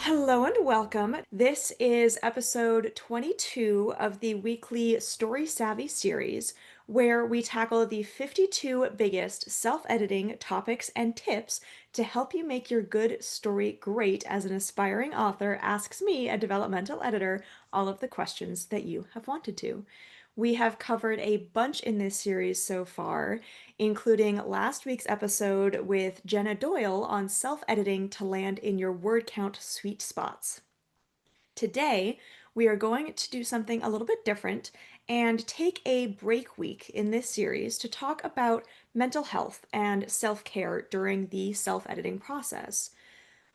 Hello and welcome. This is episode 22 of the weekly Story Savvy series, where we tackle the 52 biggest self-editing topics and tips to help you make your good story great as an aspiring author asks me, a developmental editor, all of the questions that you have wanted to. We have covered a bunch in this series so far, including last week's episode with Jenna Doyle on self-editing to land in your word count sweet spots. Today, we are going to do something a little bit different and take a break week in this series to talk about mental health and self-care during the self-editing process.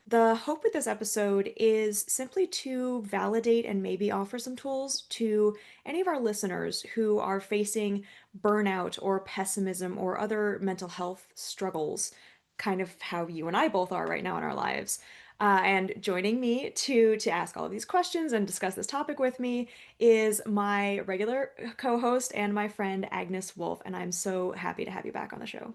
The hope with this episode is simply to validate and maybe offer some tools to any of our listeners who are facing burnout or pessimism or other mental health struggles, kind of how you and I both are right now in our lives. And joining me to ask all of these questions and discuss this topic with me is my regular co-host and my friend Agnes Wolfe, and I'm so happy to have you back on the show.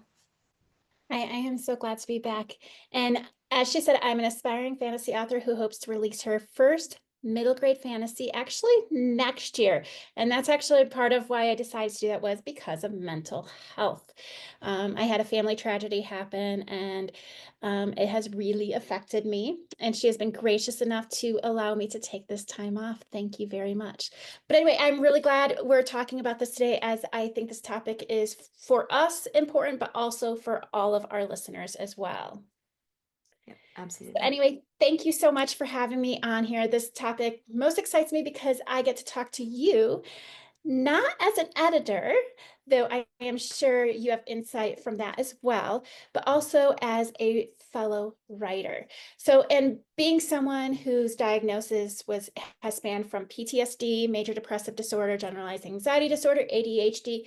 I am so glad to be back. And as she said, I'm an aspiring fantasy author who hopes to release her first middle grade fantasy actually next year. And that's actually part of why I decided to do that was because of mental health. I had a family tragedy happen and it has really affected me. And she has been gracious enough to allow me to take this time off. Thank you very much. But anyway, I'm really glad we're talking about this today as I think this topic is for us important, but also for all of our listeners as well. Yep, So absolutely. anyway, thank you so much for having me on here. This topic most excites me because I get to talk to you, not as an editor, though I am sure you have insight from that as well, but also as a fellow writer. So, and being someone whose diagnosis has spanned from PTSD, major depressive disorder, generalized anxiety disorder, ADHD,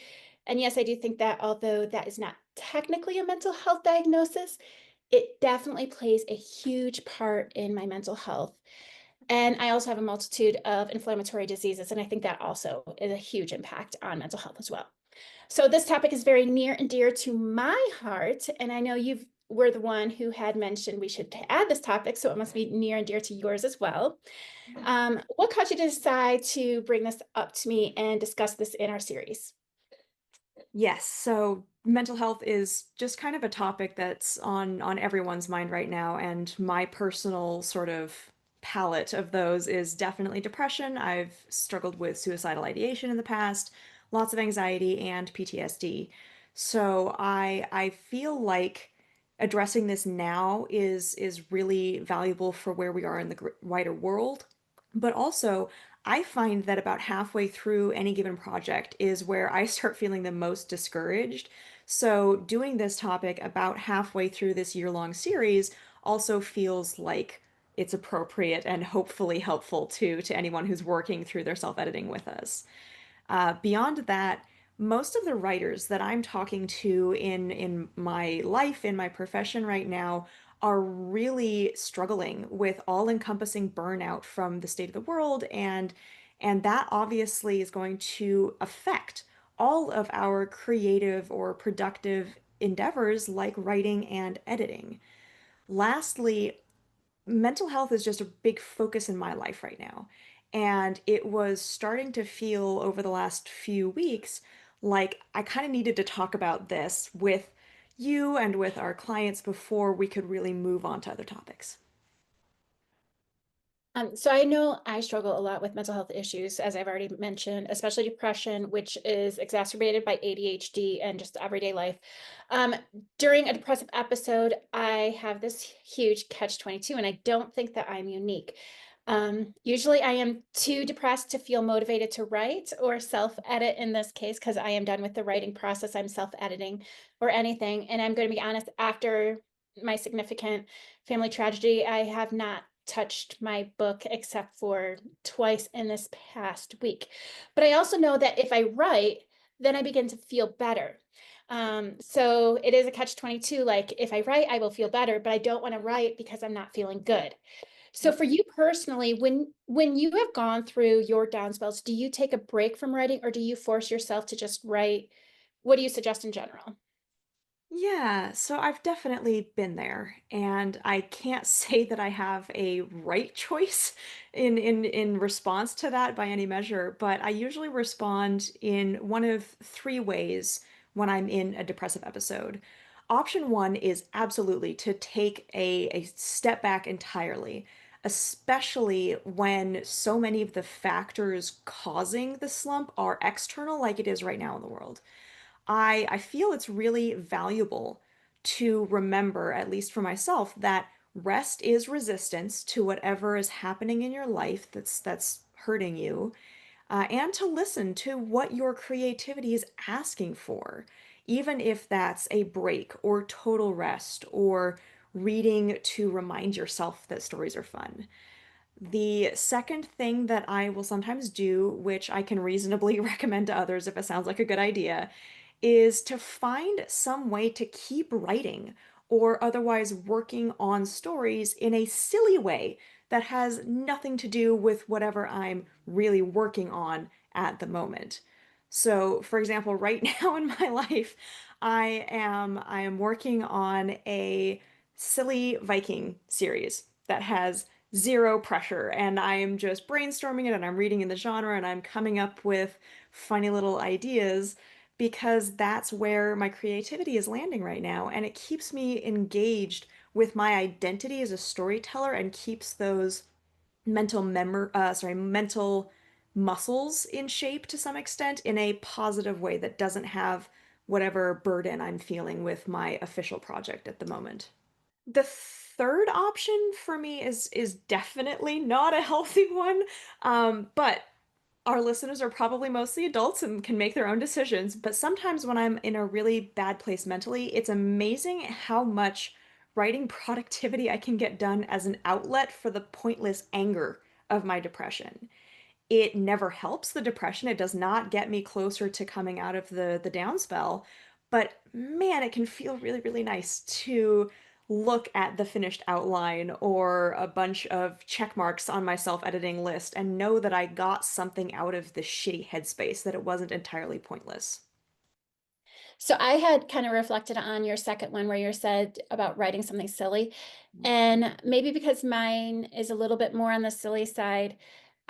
and yes, I do think that although that is not technically a mental health diagnosis, it definitely plays a huge part in my mental health. And I also have a multitude of inflammatory diseases, and I think that also is a huge impact on mental health as well. So this topic is very near and dear to my heart, and I know you were the one who had mentioned we should add this topic, so it must be near and dear to yours as well. What caused you to decide to bring this up to me and discuss this in our series? Yes, so mental health is just kind of a topic that's on everyone's mind right now, and my personal sort of palette of those is definitely depression. I've struggled with suicidal ideation in the past, lots of anxiety and PTSD. So I feel like addressing this now is really valuable for where we are in the wider world, but also I find that about halfway through any given project is where I start feeling the most discouraged. So, doing this topic about halfway through this year-long series also feels like it's appropriate and hopefully helpful to anyone who's working through their self-editing with us. Beyond that, most of the writers that I'm talking to in my life, in my profession right now, are really struggling with all-encompassing burnout from the state of the world, and that obviously is going to affect all of our creative or productive endeavors like writing and editing. Lastly, mental health is just a big focus in my life right now. And it was starting to feel over the last few weeks like I kind of needed to talk about this with you and with our clients before we could really move on to other topics. So I know I struggle a lot with mental health issues, as I've already mentioned, especially depression, which is exacerbated by ADHD and just everyday life. Um, During a depressive episode, I have this huge catch-22, and I don't think that I'm unique. Usually I am too depressed to feel motivated to write or self-edit in this case, because I am done with the writing process. I'm self-editing or anything. And I'm going to be honest, after my significant family tragedy, I have not touched my book except for twice in this past week. But I also know that if I write, then I begin to feel better. So it is a catch-22. Like if I write, I will feel better, but I don't want to write because I'm not feeling good. So Yep. for you personally, when you have gone through your down spells, do you take a break from writing or do you force yourself to just write? What do you suggest in general? Yeah, so I've definitely been there, and I can't say that I have a right choice in response to that by any measure, but I usually respond in one of three ways when I'm in a depressive episode. Option one is absolutely to take a step back entirely, especially when so many of the factors causing the slump are external, like it is right now in the world. I feel it's really valuable to remember, at least for myself, that rest is resistance to whatever is happening in your life that's hurting you, and to listen to what your creativity is asking for, even if that's a break or total rest or reading to remind yourself that stories are fun. The second thing that I will sometimes do, which I can reasonably recommend to others if it sounds like a good idea, is to find some way to keep writing or otherwise working on stories in a silly way that has nothing to do with whatever I'm really working on at the moment. So, for example, right now in my life, I am working on a silly Viking series that has zero pressure, and I'm just brainstorming it and I'm reading in the genre and I'm coming up with funny little ideas because that's where my creativity is landing right now, and it keeps me engaged with my identity as a storyteller and keeps those mental muscles in shape to some extent in a positive way that doesn't have whatever burden I'm feeling with my official project at the moment. The third option for me is definitely not a healthy one, but our listeners are probably mostly adults and can make their own decisions. But sometimes when I'm in a really bad place mentally, it's amazing how much writing productivity I can get done as an outlet for the pointless anger of my depression. It never helps the depression. It does not get me closer to coming out of the down spell. But man, it can feel really, really nice to look at the finished outline or a bunch of check marks on my self-editing list and know that I got something out of this shitty headspace, that it wasn't entirely pointless. So I had kind of reflected on your second one where you said about writing something silly. And maybe because mine is a little bit more on the silly side,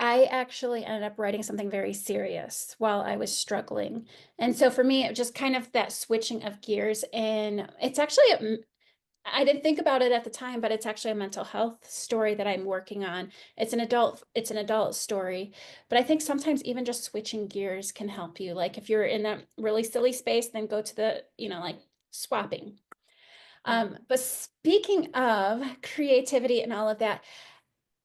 I actually ended up writing something very serious while I was struggling. And so for me, it was just kind of that switching of gears. And it's actually I didn't think about it at the time, but it's actually a mental health story that I'm working on. It's an adult story, but I think sometimes even just switching gears can help you. Like if you're in that really silly space, then go to the, like swapping. But speaking of creativity and all of that,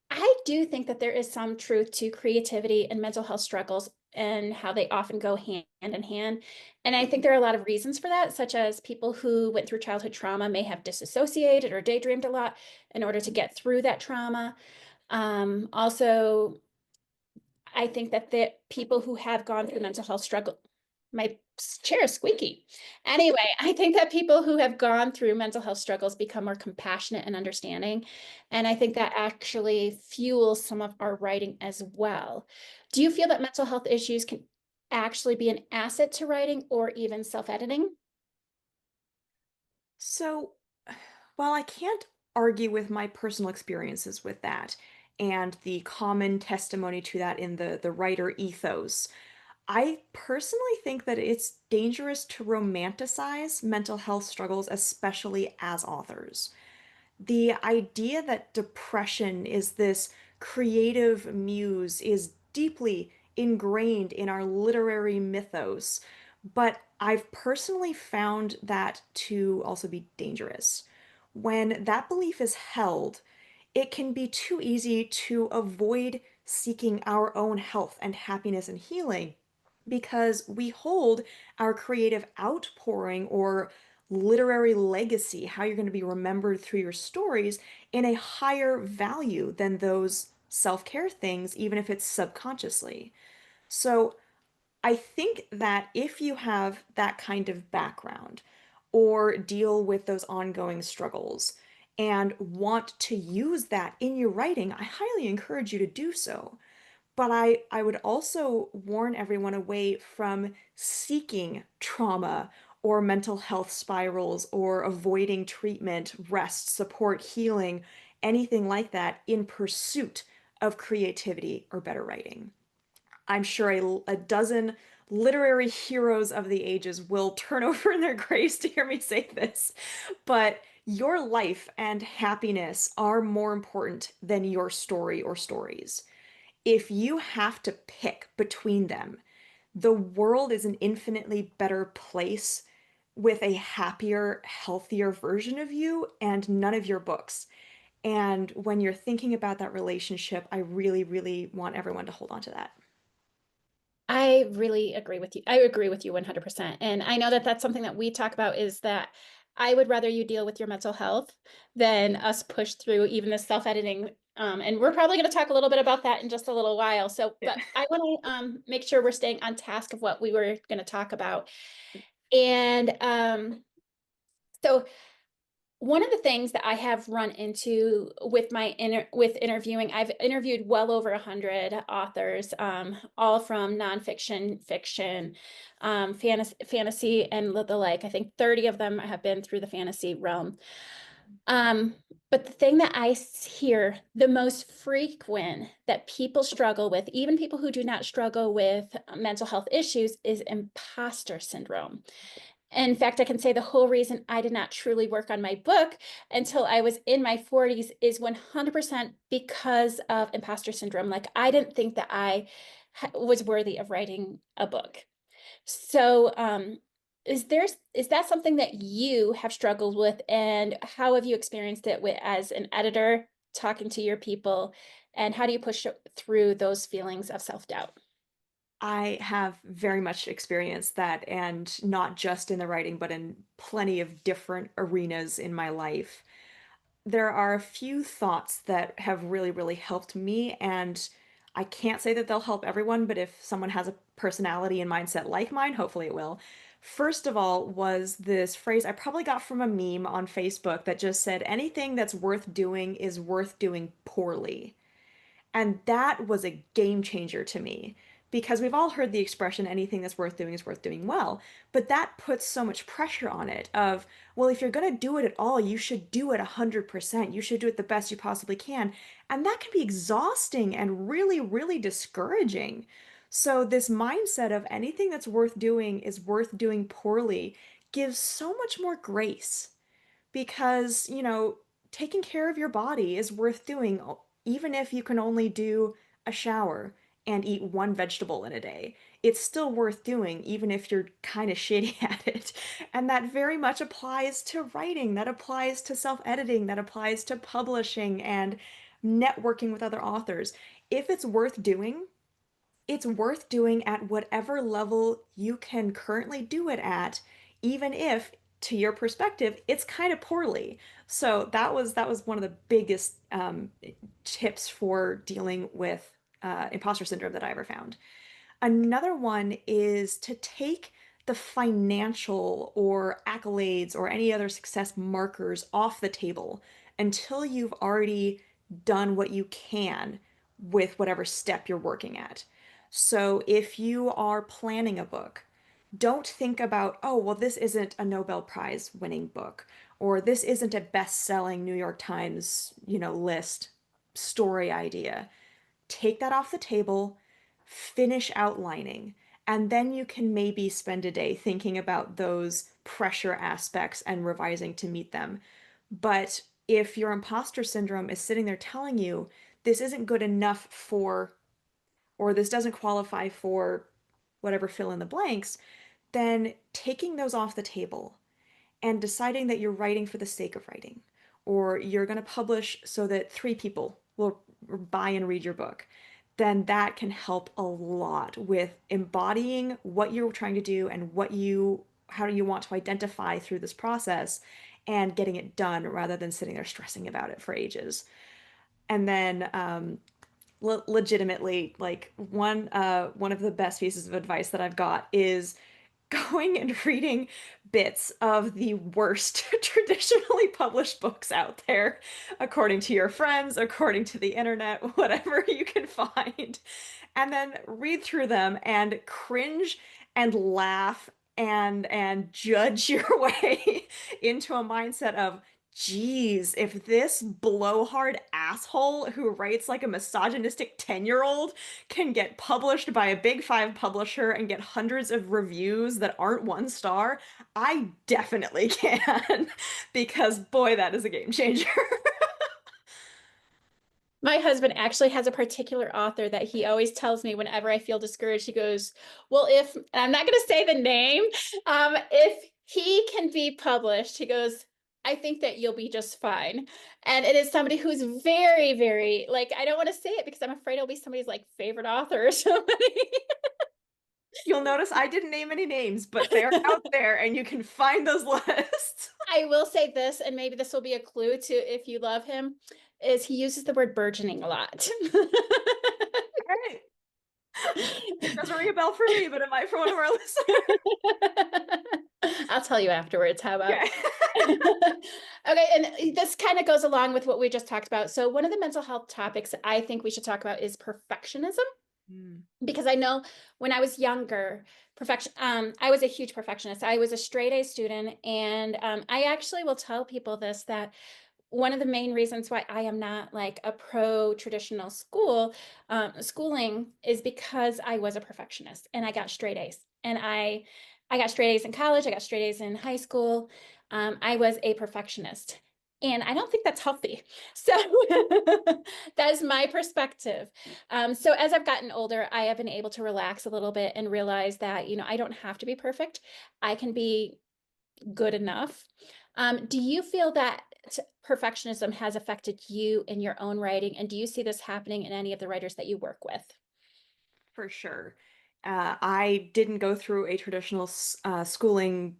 I do think that there is some truth to creativity and mental health struggles and how they often go hand in hand. And I think there are a lot of reasons for that, such as people who went through childhood trauma may have disassociated or daydreamed a lot in order to get through that trauma. Also, I think that the people who have gone through mental health struggle, my chair is squeaky. Anyway, I think that people who have gone through mental health struggles become more compassionate and understanding. And I think that actually fuels some of our writing as well. Do you feel that mental health issues can actually be an asset to writing or even self-editing? So, while I can't argue with my personal experiences with that and the common testimony to that in the writer ethos, I personally think that it's dangerous to romanticize mental health struggles, especially as authors. The idea that depression is this creative muse is deeply ingrained in our literary mythos, but I've personally found that to also be dangerous. When that belief is held, it can be too easy to avoid seeking our own health and happiness and healing because we hold our creative outpouring or literary legacy, how you're going to be remembered through your stories, in a higher value than those self-care things, even if it's subconsciously. So I think that if you have that kind of background or deal with those ongoing struggles and want to use that in your writing, I highly encourage you to do so. But I would also warn everyone away from seeking trauma or mental health spirals or avoiding treatment, rest, support, healing, anything like that in pursuit of creativity or better writing. I'm sure a dozen literary heroes of the ages will turn over in their graves to hear me say this, but your life and happiness are more important than your story or stories. If you have to pick between them, the world is an infinitely better place with a happier, healthier version of you and none of your books. And when you're thinking about that relationship, I really, really want everyone to hold on to that. I really agree with you. I agree with you 100%. And I know that that's something that we talk about is that I would rather you deal with your mental health than us push through even the self-editing. And we're probably going to talk a little bit about that in just a little while. So, Yeah. but I want to make sure we're staying on task of what we were going to talk about. And so one of the things that I have run into with with interviewing, I've interviewed well over 100 authors, all from nonfiction, fiction, fantasy, and the like. I think 30 of them have been through the fantasy realm. Um, but the thing that hear the most frequent that people struggle with, even people who do not struggle with mental health issues, is imposter syndrome. In fact, I can say the whole reason I did not truly work on my book until I was in my 40s is 100% because of imposter syndrome. Like, I didn't think that I was worthy of writing a book. So, is that something that you have struggled with, and how have you experienced it with as an editor, talking to your people, and how do you push through those feelings of self-doubt? I have very much experienced that, and not just in the writing, but in plenty of different arenas in my life. There are a few thoughts that have really, really helped me, and I can't say that they'll help everyone, but if someone has a personality and mindset like mine, hopefully it will. First of all, was this phrase I probably got from a meme on Facebook that just said, anything that's worth doing is worth doing poorly. And that was a game changer to me because we've all heard the expression anything that's worth doing is worth doing well, but that puts so much pressure on it of, well, if you're going to do it at all, you should do it 100%. You should do it the best you possibly can. And that can be exhausting and really, really discouraging. So this mindset of anything that's worth doing is worth doing poorly gives so much more grace because, taking care of your body is worth doing, even if you can only do a shower and eat one vegetable in a day. It's still worth doing, even if you're kind of shitty at it. And that very much applies to writing, that applies to self-editing, that applies to publishing and networking with other authors. If it's worth doing at whatever level you can currently do it at, even if, to your perspective, it's kind of poorly. So that was one of the biggest tips for dealing with imposter syndrome that I ever found. Another one is to take the financial or accolades or any other success markers off the table until you've already done what you can with whatever step you're working at. So if you are planning a book, don't think about, oh, well, this isn't a Nobel Prize winning book, or this isn't a best-selling New York Times, list story idea. Take that off the table, finish outlining, and then you can maybe spend a day thinking about those pressure aspects and revising to meet them. But if your imposter syndrome is sitting there telling you this isn't good enough for, or this doesn't qualify for whatever fill in the blanks, then taking those off the table and deciding that you're writing for the sake of writing, or you're going to publish so that three people will buy and read your book, then that can help a lot with embodying what you're trying to do and how do you want to identify through this process and getting it done rather than sitting there stressing about it for ages. And then legitimately, like one of the best pieces of advice that I've got is going and reading bits of the worst traditionally published books out there, according to your friends, according to the internet, whatever you can find, and then read through them and cringe and laugh and judge your way into a mindset of, geez, if this blowhard asshole who writes like a misogynistic 10-year-old can get published by a big five publisher and get hundreds of reviews that aren't one star, I definitely can. Because boy, that is a game changer. My husband actually has a particular author that he always tells me whenever I feel discouraged. He goes, "Well, if and I'm not going to say the name, if he can be published, he goes, I think that you'll be just fine." And it is somebody who's very, very like I don't want to say it because I'm afraid it'll be somebody's like favorite author or somebody. You'll notice I didn't name any names, but they're out there and you can find those lists. I will say this, and maybe this will be a clue to if you love him, is he uses the word burgeoning a lot. All right. Doesn't ring a bell for me, but it might for one of our listeners. I'll tell you afterwards. How about? Okay. Okay, and this kind of goes along with what we just talked about. So, one of the mental health topics I think we should talk about is perfectionism, Mm. because I know when I was younger, I was a huge perfectionist. I was a straight A student, and I actually will tell people this that one of the main reasons why I am not like a pro traditional schooling is because I was a perfectionist and I got straight A's. And I got straight A's in college, I got straight A's in high school. I was a perfectionist. And I don't think that's healthy. So that is my perspective. So as I've gotten older, I have been able to relax a little bit and realize that, I don't have to be perfect. I can be good enough. Do you feel that perfectionism has affected you in your own writing? And do you see this happening in any of the writers that you work with? For sure. I didn't go through a traditional schooling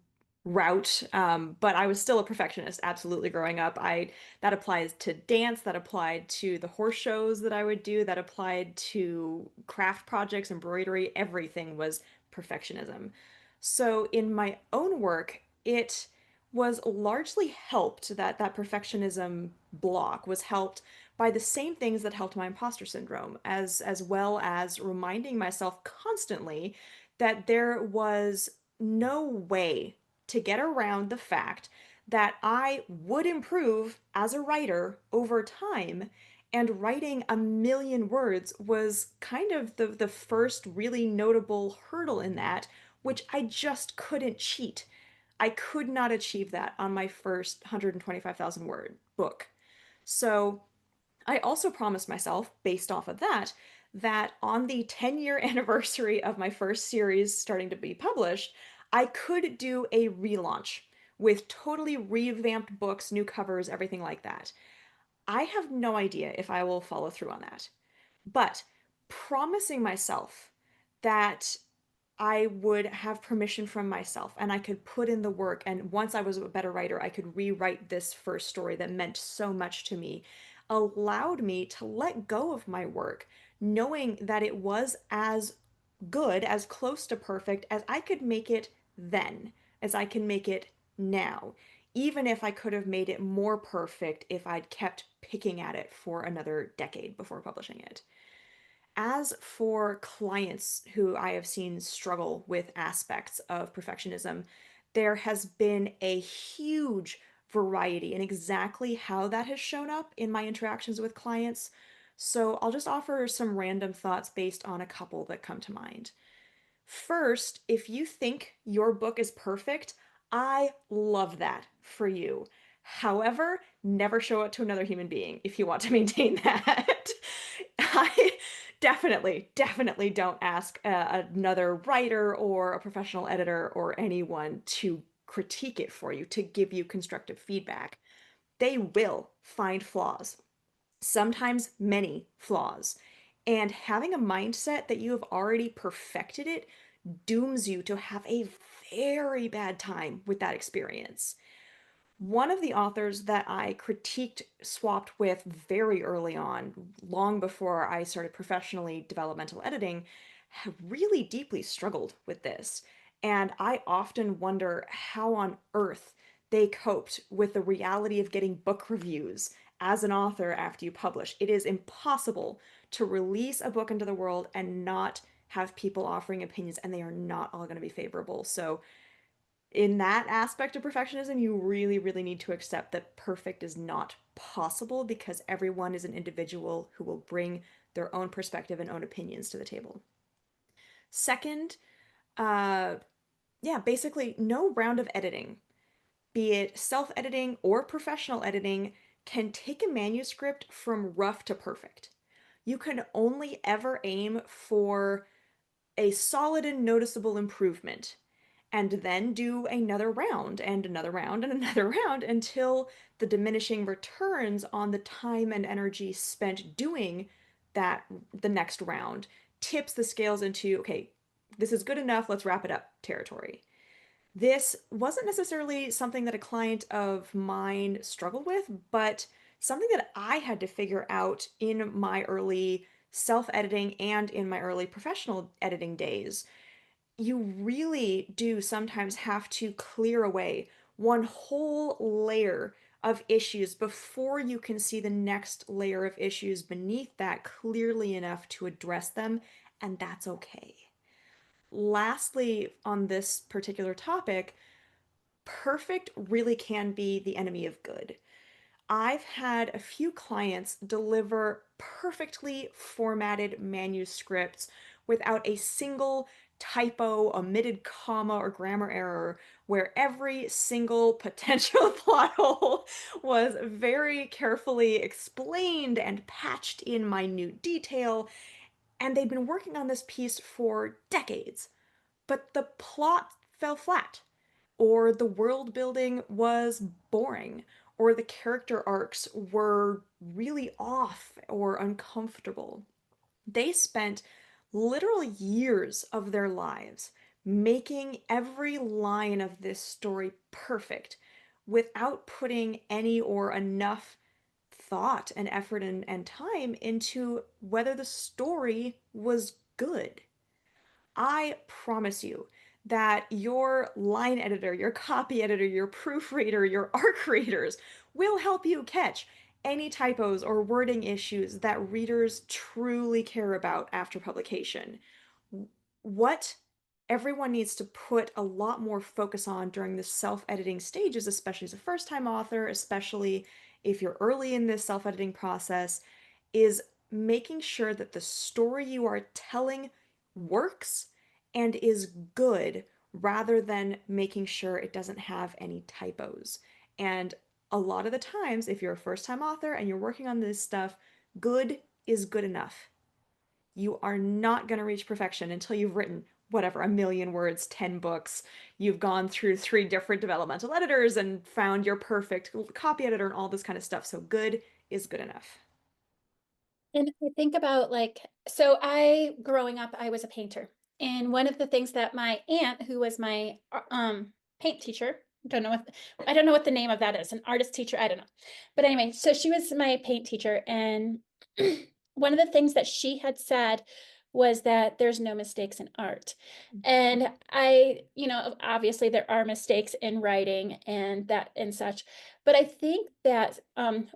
route, but I was still a perfectionist, absolutely growing up. That applies to dance, that applied to the horse shows that I would do, that applied to craft projects, embroidery, everything was perfectionism. So in my own work, it was largely helped, that perfectionism block was helped by the same things that helped my imposter syndrome, as well as reminding myself constantly that there was no way to get around the fact that I would improve as a writer over time. And writing a million words was kind of the first really notable hurdle in that, which I just couldn't cheat. I could not achieve that on my first 125,000 word book. So I also promised myself, based off of that, that on the 10-year anniversary of my first series starting to be published, I could do a relaunch with totally revamped books, new covers, everything like that. I have no idea if I will follow through on that. But promising myself that I would have permission from myself and I could put in the work. And once I was a better writer, I could rewrite this first story that meant so much to me, allowed me to let go of my work, knowing that it was as good, as close to perfect as I could make it then, as I can make it now, even if I could have made it more perfect if I'd kept picking at it for another decade before publishing it. As for clients who I have seen struggle with aspects of perfectionism, there has been a huge variety in exactly how that has shown up in my interactions with clients. So I'll just offer some random thoughts based on a couple that come to mind. First, if you think your book is perfect, I love that for you. However, never show it to another human being if you want to maintain that. I definitely don't ask another writer or a professional editor or anyone to critique it for you, to give you constructive feedback. They will find flaws, sometimes many flaws. And having a mindset that you have already perfected it dooms you to have a very bad time with that experience. One of the authors that I critiqued, swapped with very early on, long before I started professionally developmental editing, really deeply struggled with this. And I often wonder how on earth they coped with the reality of getting book reviews as an author after you publish. It is impossible to release a book into the world and not have people offering opinions, and they are not all going to be favorable. So In that aspect of perfectionism, you really, really need to accept that perfect is not possible because everyone is an individual who will bring their own perspective and own opinions to the table. Second, uh, yeah, basically, no round of editing, be it self editing or professional editing, can take a manuscript from rough to perfect. You can only ever aim for a solid and noticeable improvement, and then do another round and another round and another round until the diminishing returns on the time and energy spent doing that the next round tips the scales into, okay, this is good enough, let's wrap it up territory. This wasn't necessarily something that a client of mine struggled with, but something that I had to figure out in my early self editing and in my early professional editing days. You really do sometimes have to clear away one whole layer of issues before you can see the next layer of issues beneath that clearly enough to address them, and that's okay. Lastly, on this particular topic, perfect really can be the enemy of good. I've had a few clients deliver perfectly formatted manuscripts without a single typo, omitted comma, or grammar error, where every single potential plot hole was very carefully explained and patched in minute detail. And they'd been working on this piece for decades, but the plot fell flat, or the world building was boring, or the character arcs were really off or uncomfortable. They spent literal years of their lives making every line of this story perfect without putting any or enough thought and effort and time into whether the story was good. I promise you that your line editor, your copy editor, your proofreader, your arc readers will help you catch any typos or wording issues that readers truly care about after publication. What everyone needs to put a lot more focus on during the self-editing stages, especially as a first-time author, especially if you're early in this self-editing process, is making sure that the story you are telling works and is good rather than making sure it doesn't have any typos. And a lot of the times, if you're a first time author and you're working on this stuff, good is good enough. You are not going to reach perfection until you've written whatever, a million words, 10 books. You've gone through three different developmental editors and found your perfect copy editor and all this kind of stuff. So good is good enough. And I think about like, so I, growing up, I was a painter. And one of the things that my aunt, who was my paint teacher, I don't know what the name of that is, an artist teacher, I don't know. But anyway, so she was my paint teacher. And one of the things that she had said was that there's no mistakes in art. And I, obviously there are mistakes in writing and that and such. But I think that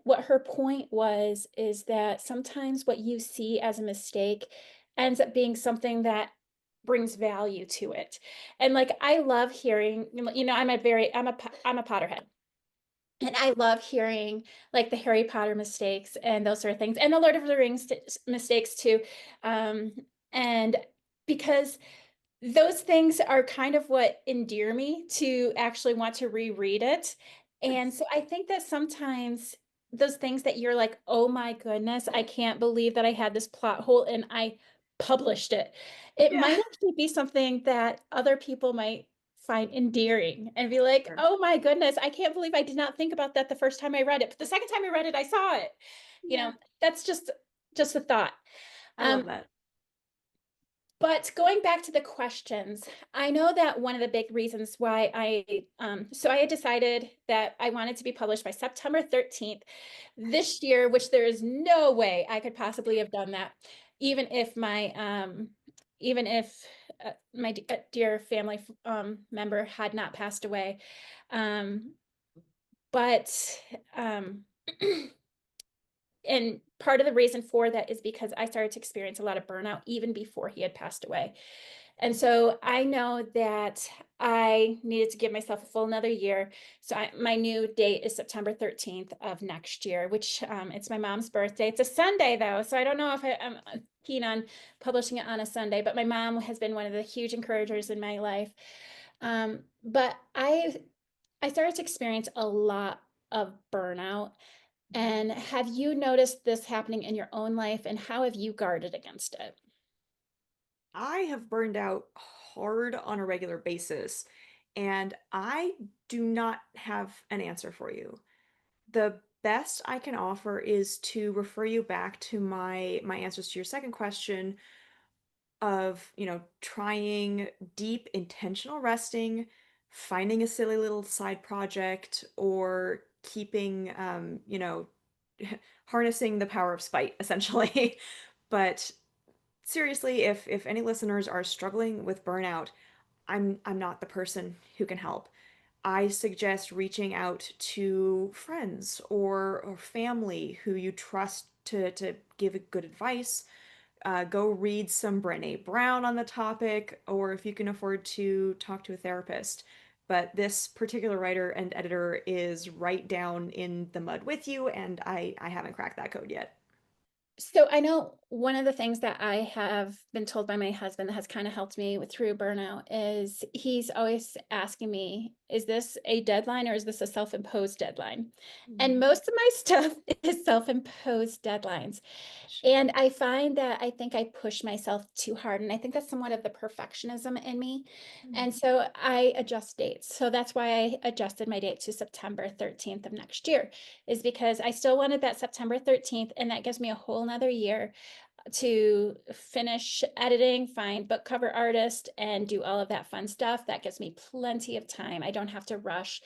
what her point was is that sometimes what you see as a mistake ends up being something that brings value to it. And like I love hearing, I'm a Potterhead. And I love hearing like the Harry Potter mistakes and those sort of things, and the Lord of the Rings mistakes too. And because those things are kind of what endear me to actually want to reread it. And Nice. so I think that sometimes those things that you're like, oh my goodness, I can't believe that I had this plot hole and I published it. It Yeah. might actually be something that other people might find endearing and be like, Sure. oh my goodness, I can't believe I did not think about that the first time I read it. But the second time I read it, I saw it. You know, Yeah. that's just a thought. I love Um, that. but going back to the questions, I know that one of the big reasons why so I had decided that I wanted to be published by September 13th this year, which there is no way I could possibly have done that, even if even if my dear family member had not passed away. Um, but and part of the reason for that is because I started to experience a lot of burnout even before he had passed away. And so I know that I needed to give myself a full another year. So my new date is September 13th of next year, which it's my mom's birthday. It's a Sunday though, so I don't know if I'm keen on publishing it on a Sunday, but my mom has been one of the huge encouragers in my life. But I started to experience a lot of burnout. And have you noticed this happening in your own life, and how have you guarded against it? I have burned out hard on a regular basis, and I do not have an answer for you. The best I can offer is to refer you back to my answers to your second question of, trying deep intentional resting, finding a silly little side project, or keeping, harnessing the power of spite, essentially. But seriously, if any listeners are struggling with burnout, I'm not the person who can help. I suggest reaching out to friends or family who you trust to give good advice. Go read some Brené Brown on the topic, or if you can afford to talk to a therapist. But this particular writer and editor is right down in the mud with you, and I haven't cracked that code yet. So I know one of the things that I have been told by my husband that has kind of helped me through burnout is he's always asking me, is this a deadline or is this a self-imposed deadline? And Mm, most of my stuff is self-imposed deadlines. sure. And I find that I think I push myself too hard. And I think that's somewhat of the perfectionism in me. Mm, And so I adjust dates. So that's why I adjusted my date to September 13th of next year, is because I still wanted that September 13th. And that gives me a whole nother year to finish editing, find book cover artist, and do all of that fun stuff. That gives me plenty of time. I don't have to rush.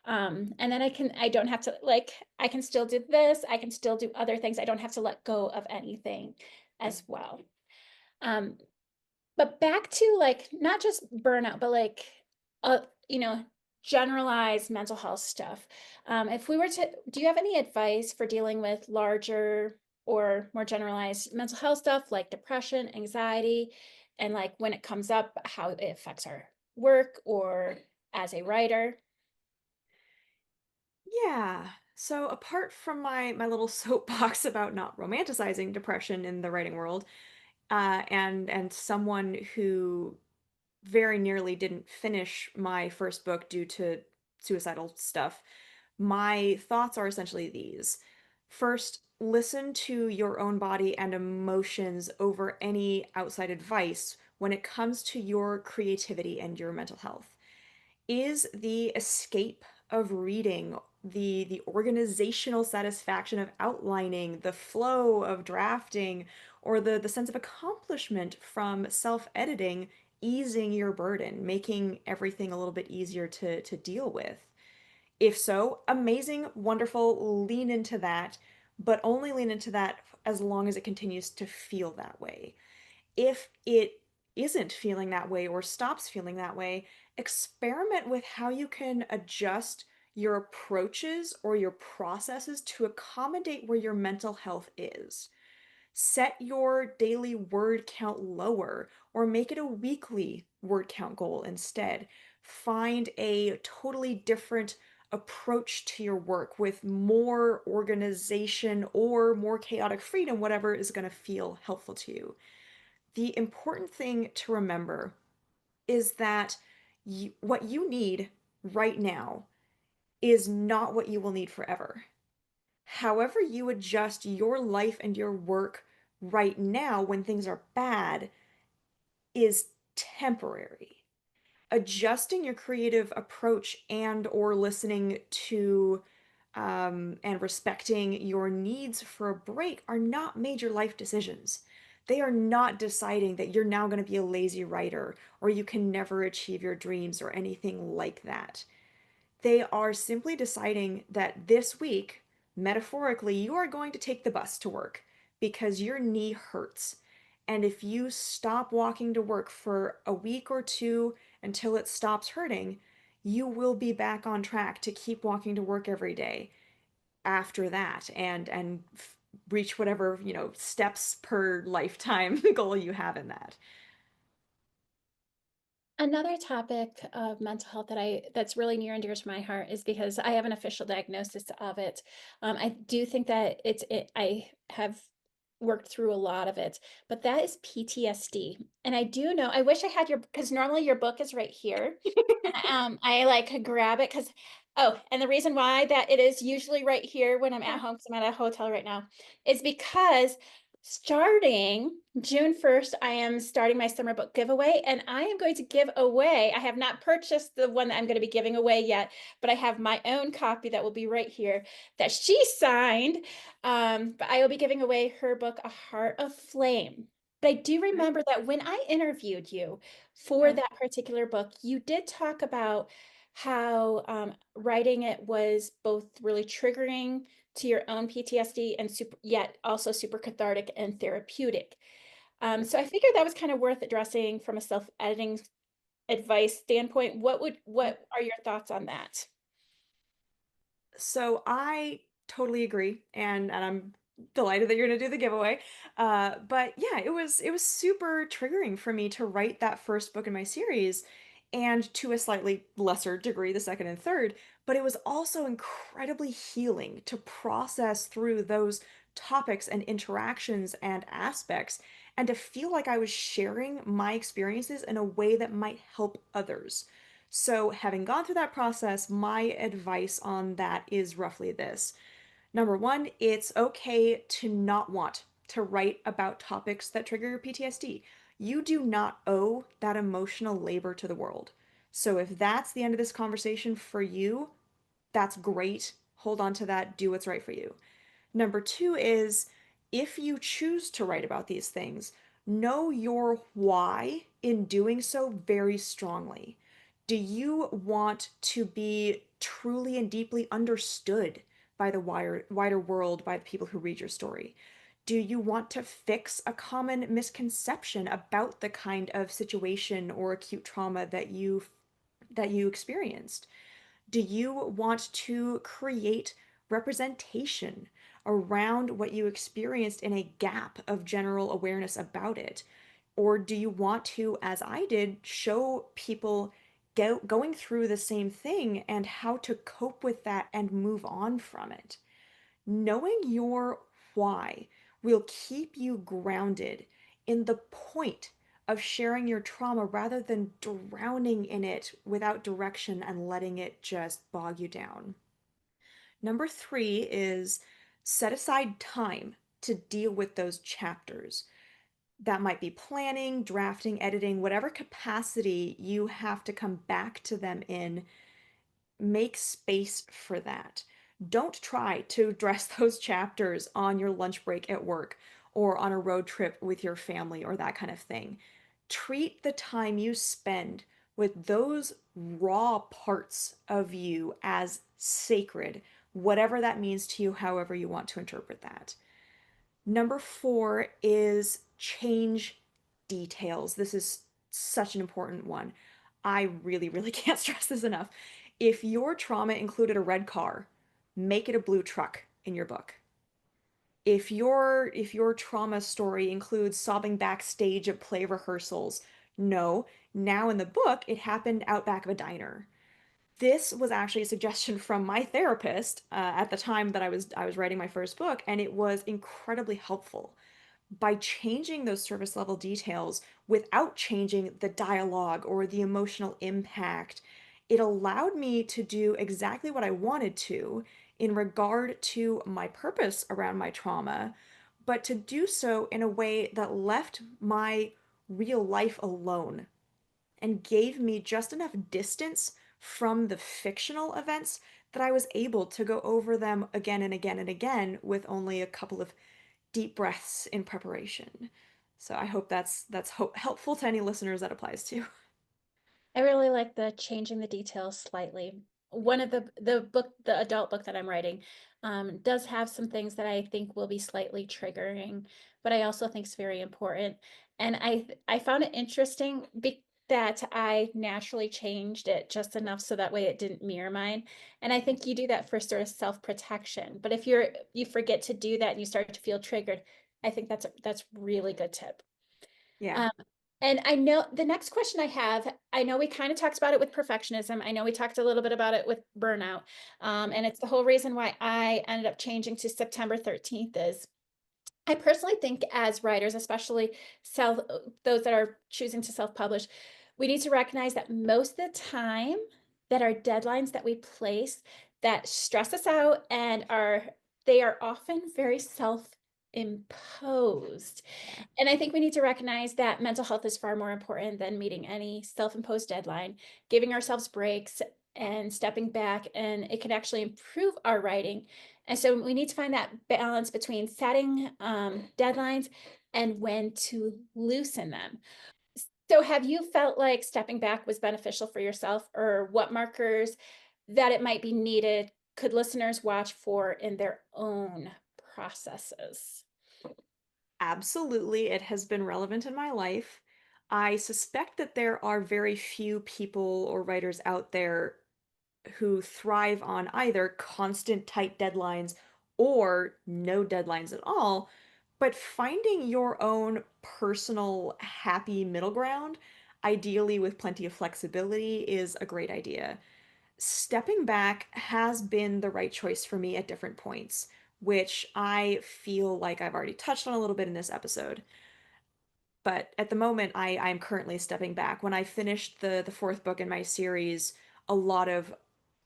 And then I don't have to like, I can still do this. I can still do other things. I don't have to let go of anything as well. Um, but back to like, not just burnout, but like, uh, you know, generalized mental health stuff. If we were to, do you have any advice for dealing with larger or more generalized mental health stuff like depression, anxiety, and like when it comes up, how it affects our work or as a writer? Yeah. So apart from my little soapbox about not romanticizing depression in the writing world, and someone who very nearly didn't finish my first book due to suicidal stuff, my thoughts are essentially these. First, listen to your own body and emotions over any outside advice when it comes to your creativity and your mental health. Is the escape of reading, the organizational satisfaction of outlining, the flow of drafting, or the sense of accomplishment from self-editing easing your burden, making everything a little bit easier to deal with? If so, amazing, wonderful, lean into that, but only lean into that as long as it continues to feel that way. If it isn't feeling that way or stops feeling that way, experiment with how you can adjust your approaches or your processes to accommodate where your mental health is. Set your daily word count lower or make it a weekly word count goal instead. Find a totally different approach to your work with more organization or more chaotic freedom, whatever is going to feel helpful to you. The important thing to remember is that what you need right now is not what you will need forever. However, you adjust your life and your work right now when things are bad is temporary. Adjusting your creative approach and or listening to and respecting your needs for a break are not major life decisions. They are not deciding that you're now going to be a lazy writer or you can never achieve your dreams or anything like that. They are simply deciding that this week, metaphorically, you are going to take the bus to work because your knee hurts. And if you stop walking to work for a week or two until it stops hurting, you will be back on track to keep walking to work every day after that and reach whatever, steps per lifetime goal you have in that. Another topic of mental health that's really near and dear to my heart is because I have an official diagnosis of it. I do think that I have worked through a lot of it, but that is PTSD. And I do know, I wish I had because normally your book is right here. I like could grab it because, oh, and the reason why that it is usually right here when I'm at home, because I'm at a hotel right now, is because starting June 1st, I am starting my summer book giveaway, and I am going to give away. I have not purchased the one that I'm going to be giving away yet, but I have my own copy that will be right here that she signed. But I will be giving away her book, A Heart of Flame. But I do remember that when I interviewed you for Yeah. that particular book, you did talk about how writing it was both really triggering to your own PTSD and yet also super cathartic and therapeutic. So I figured that was kind of worth addressing from a self-editing advice standpoint. What are your thoughts on that? So I totally agree, and I'm delighted that you're going to do the giveaway. But yeah, it was super triggering for me to write that first book in my series, and to a slightly lesser degree, the second and third. But it was also incredibly healing to process through those topics and interactions and aspects, and to feel like I was sharing my experiences in a way that might help others. So, having gone through that process, my advice on that is roughly this. Number one, it's okay to not want to write about topics that trigger your PTSD. You do not owe that emotional labor to the world. So, if that's the end of this conversation for you, that's great. Hold on to that. Do what's right for you. Number two is if you choose to write about these things, know your why in doing so very strongly. Do you want to be truly and deeply understood by the wider world, by the people who read your story? Do you want to fix a common misconception about the kind of situation or acute trauma that you experienced? Do you want to create representation around what you experienced in a gap of general awareness about it? Or do you want to, as I did, show people going through the same thing and how to cope with that and move on from it? Knowing your why will keep you grounded in the point of sharing your trauma rather than drowning in it without direction and letting it just bog you down. Number three is set aside time to deal with those chapters. That might be planning, drafting, editing, whatever capacity you have to come back to them in. Make space for that. Don't try to address those chapters on your lunch break at work or on a road trip with your family or that kind of thing. Treat the time you spend with those raw parts of you as sacred, whatever that means to you, however you want to interpret that. Number four is change details. This is such an important one. I really, really can't stress this enough. If your trauma included a red car, make it a blue truck in your book. If your trauma story includes sobbing backstage at play rehearsals, no, now in the book it happened out back of a diner. This was actually a suggestion from my therapist at the time that I was writing my first book, and it was incredibly helpful. By changing those surface level details without changing the dialogue or the emotional impact, it allowed me to do exactly what I wanted to in regard to my purpose around my trauma, but to do so in a way that left my real life alone and gave me just enough distance from the fictional events that I was able to go over them again and again and again with only a couple of deep breaths in preparation. So I hope that's helpful to any listeners that applies to. I really like the changing the details slightly. One of the adult book that I'm writing, does have some things that I think will be slightly triggering, but I also think it's very important. And I found it interesting that I naturally changed it just enough so that way it didn't mirror mine. And I think you do that for sort of self-protection. But if you forget to do that and you start to feel triggered, I think that's really good tip. Yeah. Um, And I know the next question I have, I know we kind of talked about it with perfectionism. I know we talked a little bit about it with burnout. And it's the whole reason why I ended up changing to September 13th is I personally think as writers, especially those that are choosing to self-publish, we need to recognize that most of the time that our deadlines that we place that stress us out and are they are often very self-imposed. Yeah. And I think we need to recognize that mental health is far more important than meeting any self-imposed deadline, giving ourselves breaks and stepping back, and it can actually improve our writing. And so we need to find that balance between setting deadlines and when to loosen them. So, have you felt like stepping back was beneficial for yourself, or what markers that it might be needed could listeners watch for in their own processes? Absolutely, it has been relevant in my life. I suspect that there are very few people or writers out there who thrive on either constant tight deadlines or no deadlines at all, but finding your own personal happy middle ground, ideally with plenty of flexibility, is a great idea. Stepping back has been the right choice for me at different points, which I feel like I've already touched on a little bit in this episode. But at the moment, I'm currently stepping back. When I finished the fourth book in my series, a lot of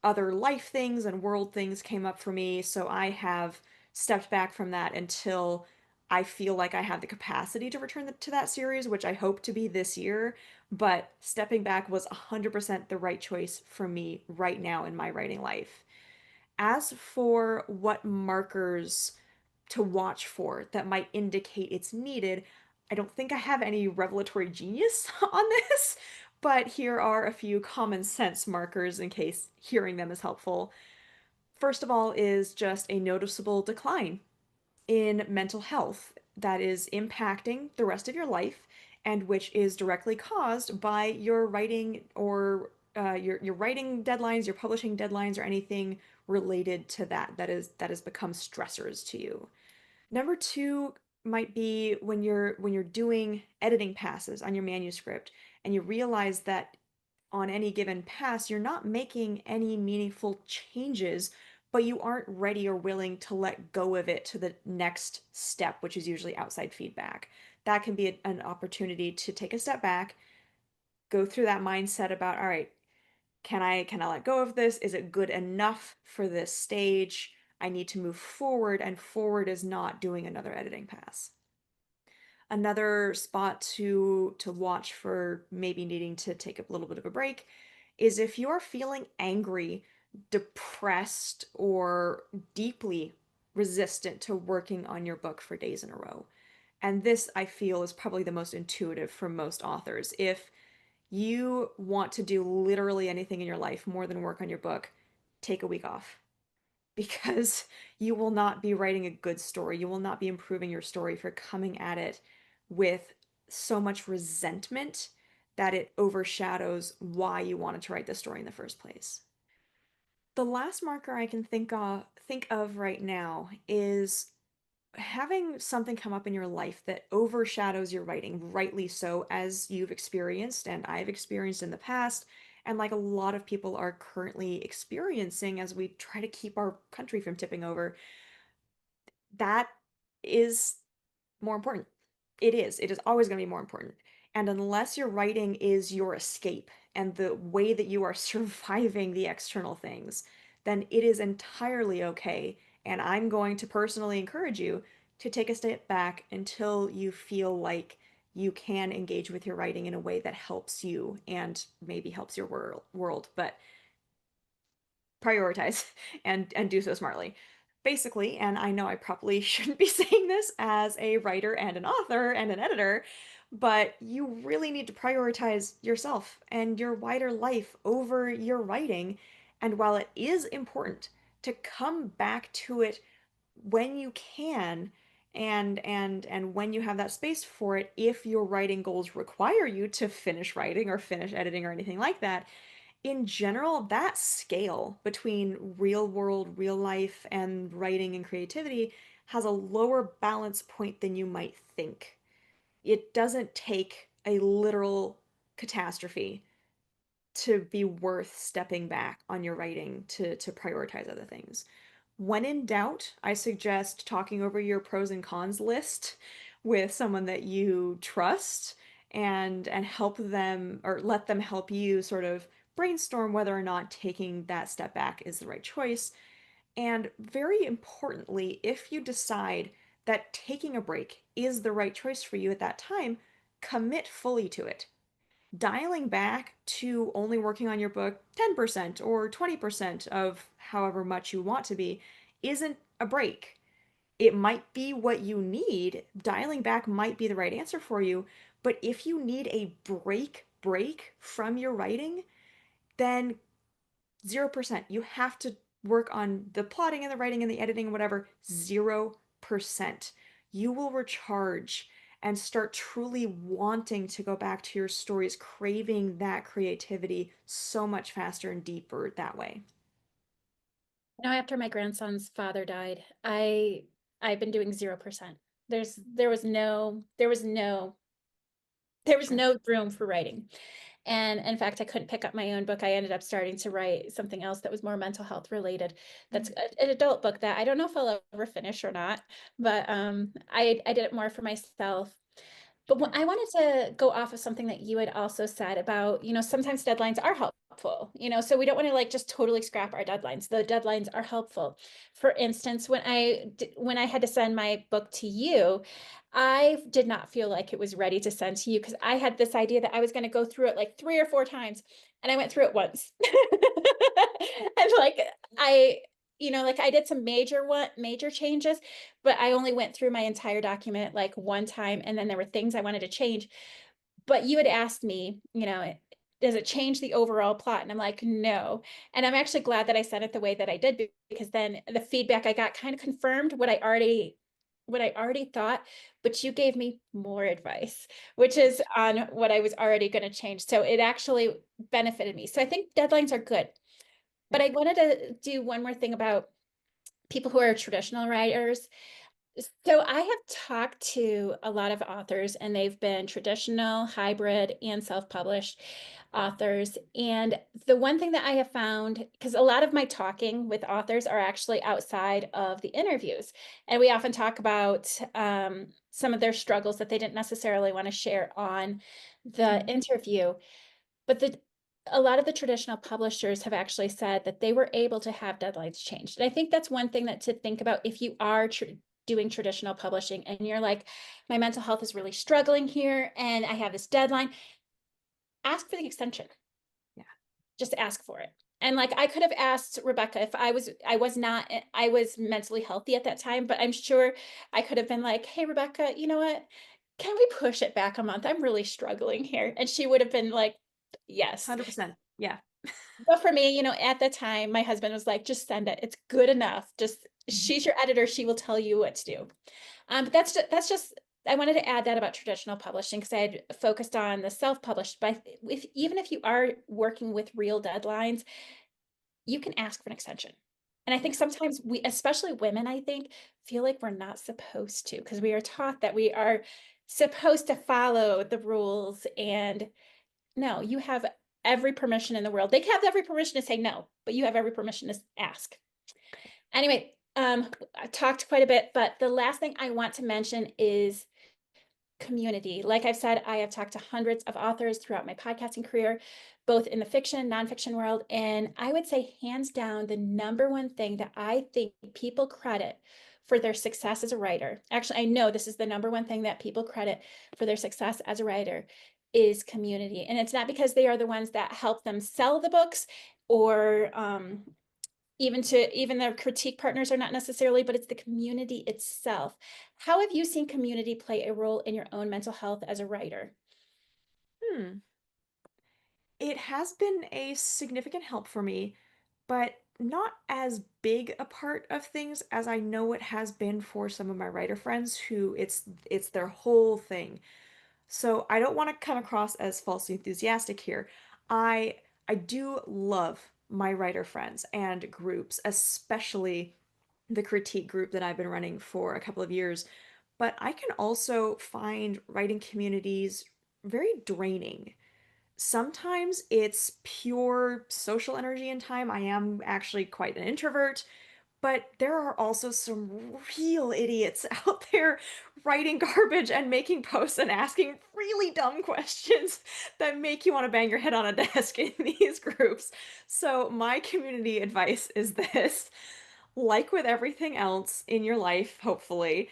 other life things and world things came up for me, so I have stepped back from that until I feel like I have the capacity to return to that series, which I hope to be this year. But stepping back was 100% the right choice for me right now in my writing life. As for what markers to watch for that might indicate it's needed, I don't think I have any revelatory genius on this, but here are a few common sense markers in case hearing them is helpful. First of all, is just a noticeable decline in mental health that is impacting the rest of your life and which is directly caused by your writing or your writing deadlines, your publishing deadlines, or anything related to that has become stressors to you. Number two might be when you're doing editing passes on your manuscript and you realize that on any given pass you're not making any meaningful changes, but you aren't ready or willing to let go of it to the next step, which is usually outside feedback. That can be an opportunity to take a step back, go through that mindset about, all right, can I let go of this? Is it good enough for this stage? I need to move forward, and forward is not doing another editing pass. Another spot to watch for maybe needing to take a little bit of a break is if you're feeling angry, depressed, or deeply resistant to working on your book for days in a row. And this, I feel, is probably the most intuitive for most authors. If you want to do literally anything in your life more than work on your book, take a week off because you will not be writing a good story. You will not be improving your story for coming at it with so much resentment that it overshadows why you wanted to write the story in the first place. The last marker I can think of right now is having something come up in your life that overshadows your writing, rightly so, as you've experienced and I've experienced in the past, and like a lot of people are currently experiencing as we try to keep our country from tipping over. That is more important. It is. It is always going to be more important. And unless your writing is your escape and the way that you are surviving the external things, then it is entirely okay. And I'm going to personally encourage you to take a step back until you feel like you can engage with your writing in a way that helps you and maybe helps your world. But prioritize and do so smartly. Basically, and I know I probably shouldn't be saying this as a writer and an author and an editor, but you really need to prioritize yourself and your wider life over your writing. And while it is important to come back to it when you can and when you have that space for it, if your writing goals require you to finish writing or finish editing or anything like that, in general, that scale between real world, real life, and writing and creativity has a lower balance point than you might think. It doesn't take a literal catastrophe to be worth stepping back on your writing to prioritize other things. When in doubt, I suggest talking over your pros and cons list with someone that you trust and help them or let them help you sort of brainstorm whether or not taking that step back is the right choice. And very importantly, if you decide that taking a break is the right choice for you at that time, commit fully to it. Dialing back to only working on your book 10% or 20% of however much you want to be isn't a break. It might be what you need. Dialing back might be the right answer for you, but if you need a break from your writing, then 0%. You have to work on the plotting and the writing and the editing and whatever. 0%. You will recharge and start truly wanting to go back to your stories, craving that creativity so much faster and deeper that way. After my grandson's father died, I've been doing 0%. There was Sure. no room for writing. And in fact, I couldn't pick up my own book. I ended up starting to write something else that was more mental health related. That's Mm. an adult book that I don't know if I'll ever finish or not, but I did it more for myself. But Sure. I wanted to go off of something that you had also said about, sometimes deadlines are helpful, so we don't want to like just totally scrap our deadlines. The deadlines are helpful. For instance, when I had to send my book to you, I did not feel like it was ready to send to you because I had this idea that I was going to go through it like 3 or 4 times, and I went through it once. And like I like I did some major changes, but I only went through my entire document like one time, and then there were things I wanted to change. But you had asked me, does it change the overall plot? And I'm like, no. And I'm actually glad that I said it the way that I did, because then the feedback I got kind of confirmed what I already thought, but you gave me more advice, which is on what I was already going to change. So it actually benefited me. So I think deadlines are good. Yeah. But I wanted to do one more thing about people who are traditional writers. So I have talked to a lot of authors, and they've been traditional, hybrid, and self-published authors. And the one thing that I have found, because a lot of my talking with authors are actually outside of the interviews, and we often talk about some of their struggles that they didn't necessarily want to share on the Mhm. interview. But a lot of the traditional publishers have actually said that they were able to have deadlines changed. And I think that's one thing that to think about if you are doing traditional publishing and you're like, my mental health is really struggling here and I have this deadline, ask for the extension. Yeah. Just ask for it. And like I could have asked Rebecca if I was mentally healthy at that time, but I'm sure I could have been like, hey Rebecca, you know what? Can we push it back a month? I'm really struggling here. And she would have been like, yes. 100%. Yeah. But for me, at the time, my husband was like, just send it. It's good enough. Just Mhm. she's your editor. She will tell you what to do. But that's just I wanted to add that about traditional publishing because I had focused on the self-published. But even if you are working with real deadlines, you can ask for an extension. And I think Yeah. sometimes we, especially women, I think, feel like we're not supposed to because we are taught that we are supposed to follow the rules. And no, you have every permission in the world. They have every permission to say no, but you have every permission to ask. Anyway, I talked quite a bit, but the last thing I want to mention is community. Like I've said, I have talked to hundreds of authors throughout my podcasting career, both in the fiction, nonfiction world. And I would say, hands down, the number one thing that I think people credit for their success as a writer, actually, I know this is the number one thing that people credit for their success as a writer, is community. And it's not because they are the ones that help them sell the books or even their critique partners are not necessarily, but it's the community itself. How have you seen community play a role in your own mental health as a writer? Hmm. It has been a significant help for me, but not as big a part of things as I know it has been for some of my writer friends who it's their whole thing. So I don't want to come across as falsely enthusiastic here. I do love my writer friends and groups, especially the critique group that I've been running for a couple of years. But I can also find writing communities very draining. Sometimes it's pure social energy and time. I am actually quite an introvert, but there are also some real idiots out there writing garbage and making posts and asking really dumb questions that make you want to bang your head on a desk in these groups. So, my community advice is this: like with everything else in your life, hopefully,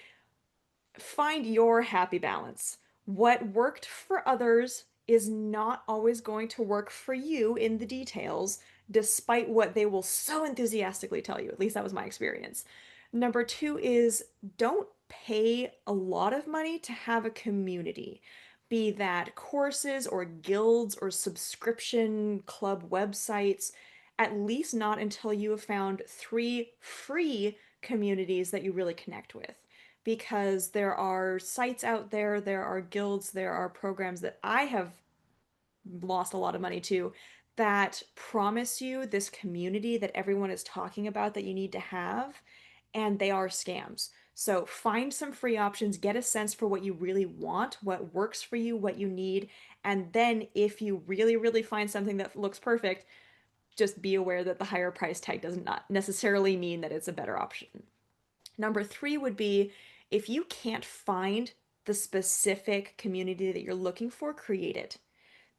find your happy balance. What worked for others is not always going to work for you in the details, despite what they will so enthusiastically tell you. At least that was my experience. Number two is don't pay a lot of money to have a community, be that courses or guilds or subscription club websites, at least not until you have found three free communities that you really connect with, because there are sites out there, there are guilds, there are programs that I have lost a lot of money to that promise you this community that everyone is talking about that you need to have, and they are scams. So find some free options, get a sense for what you really want, what works for you, what you need, and then if you really, really find something that looks perfect, just be aware that the higher price tag does not necessarily mean that it's a better option. Number three would be, if you can't find the specific community that you're looking for, create it.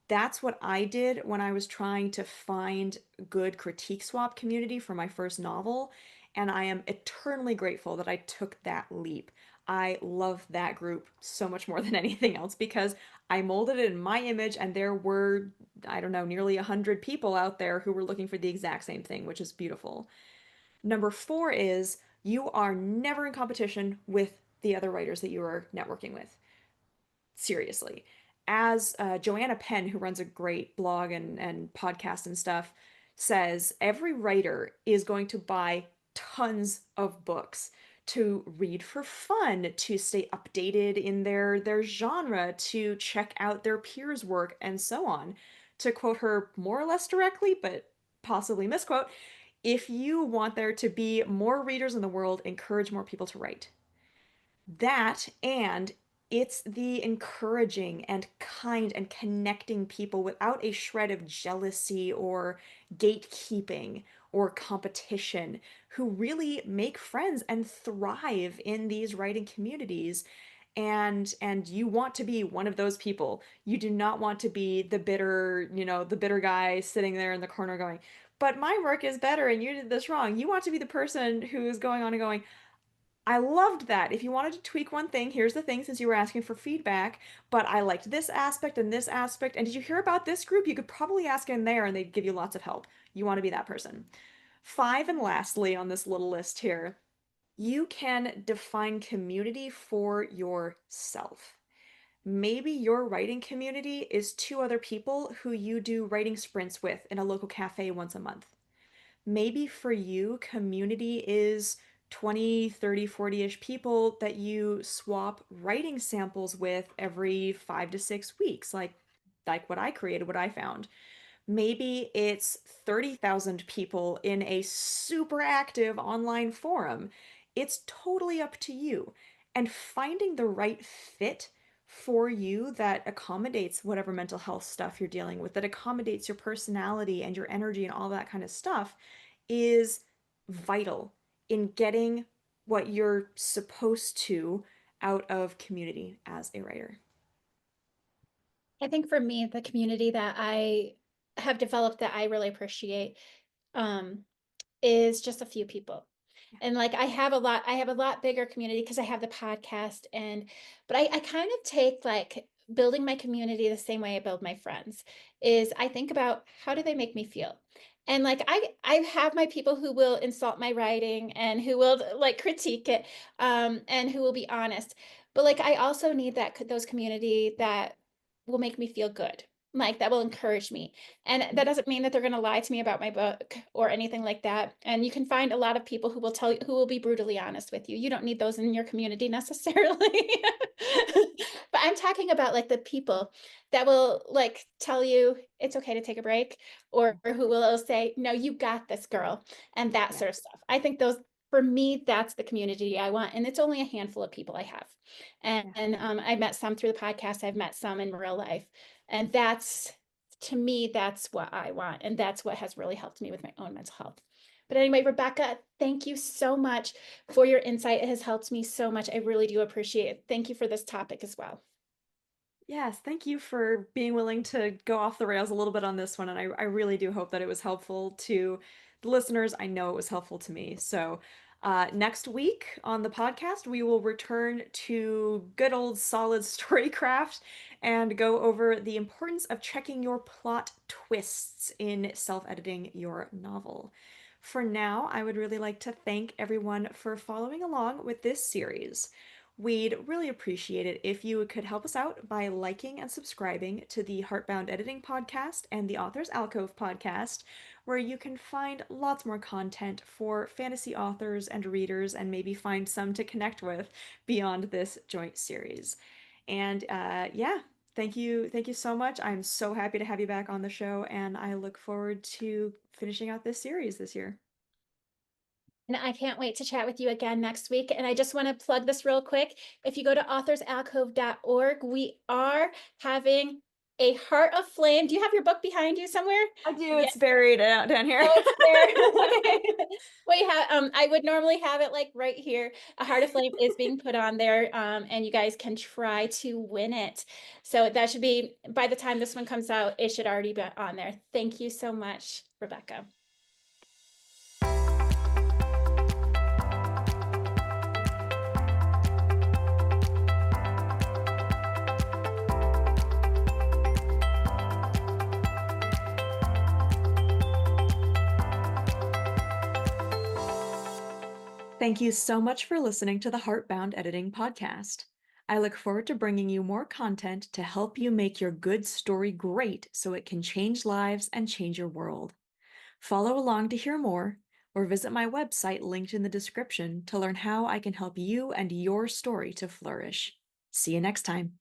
That's what I did when I was trying to find good critique swap community for my first novel, and I am eternally grateful that I took that leap. I love that group so much more than anything else because I molded it in my image, and there were, I don't know, nearly 100 people out there who were looking for the exact same thing, which is beautiful. Number four is you are never in competition with the other writers that you are networking with. Seriously. As Joanna Penn, who runs a great blog and podcast and stuff, says, every writer is going to buy tons of books to read for fun, to stay updated in their genre, to check out their peers' work, and so on. To quote her more or less directly, but possibly misquote, if you want there to be more readers in the world, encourage more people to write. That, and it's the encouraging and kind and connecting people without a shred of jealousy or gatekeeping or competition, who really make friends and thrive in these writing communities. And you want to be one of those people. You do not want to be the bitter, the bitter guy sitting there in the corner going, but my work is better and you did this wrong. You want to be the person who is going on and going, I loved that. If you wanted to tweak one thing, here's the thing, since you were asking for feedback, but I liked this aspect and this aspect. And did you hear about this group? You could probably ask in there and they'd give you lots of help. You want to be that person. Five, and lastly on this little list here, you can define community for yourself. Maybe your writing community is two other people who you do writing sprints with in a local cafe once a month. Maybe for you, community is 20, 30, 40-ish people that you swap writing samples with every 5 to 6 weeks, like what I created, what I found. Maybe it's 30,000 people in a super active online forum. It's totally up to you. And finding the right fit for you that accommodates whatever mental health stuff you're dealing with, that accommodates your personality and your energy and all that kind of stuff, is vital in getting what you're supposed to out of community as a writer. I think for me, the community that I have developed that I really appreciate um, is just a few people. And like I have a lot bigger community because I have the podcast but I kind of take like building my community the same way I build my friends is I think about how do they make me feel? And like I have my people who will insult my writing and who will like critique it and who will be honest. But like I also need those community that will make me feel good. Like that will encourage me. And that doesn't mean that they're going to lie to me about my book or anything like that. And you can find a lot of people who will tell you, who will be brutally honest with you. You don't need those in your community necessarily. But I'm talking about like the people that will like tell you it's okay to take a break or who will say, no, you got this girl, and that Yeah. sort of stuff. I think for me, that's the community I want, and it's only a handful of people I have. Yeah. I met some through the podcast, I've met some in real life, and that's to me, that's what I want, and that's what has really helped me with my own mental health. But anyway, Rebecca, thank you so much for your insight. It has helped me so much. I really do appreciate it. Thank you for this topic as well. Yes, thank you for being willing to go off the rails a little bit on this one. And I really do hope that it was helpful to the listeners. I know it was helpful to me. So, next week on the podcast, we will return to good old solid storycraft and go over the importance of checking your plot twists in self-editing your novel. For now, I would really like to thank everyone for following along with this series. We'd really appreciate it if you could help us out by liking and subscribing to the Heartbound Editing Podcast and the Author's Alcove Podcast, where you can find lots more content for fantasy authors and readers and maybe find some to connect with beyond this joint series. And yeah, thank you so much. I'm so happy to have you back on the show, and I look forward to finishing out this series this year. And I can't wait to chat with you again next week. And I just want to plug this real quick. If you go to authorsalcove.org, we are having a Heart of Flame. Do you have your book behind you somewhere? I do, Yeah. it's buried out down here. Oh, it's there. Okay. We have I would normally have it like right here. A Heart of Flame is being put on there, and you guys can try to win it. So that should be by the time this one comes out, it should already be on there. Thank you so much, Rebecca. Thank you so much for listening to the Heartbound Editing Podcast. I look forward to bringing you more content to help you make your good story great so it can change lives and change your world. Follow along to hear more, or visit my website linked in the description to learn how I can help you and your story to flourish. See you next time.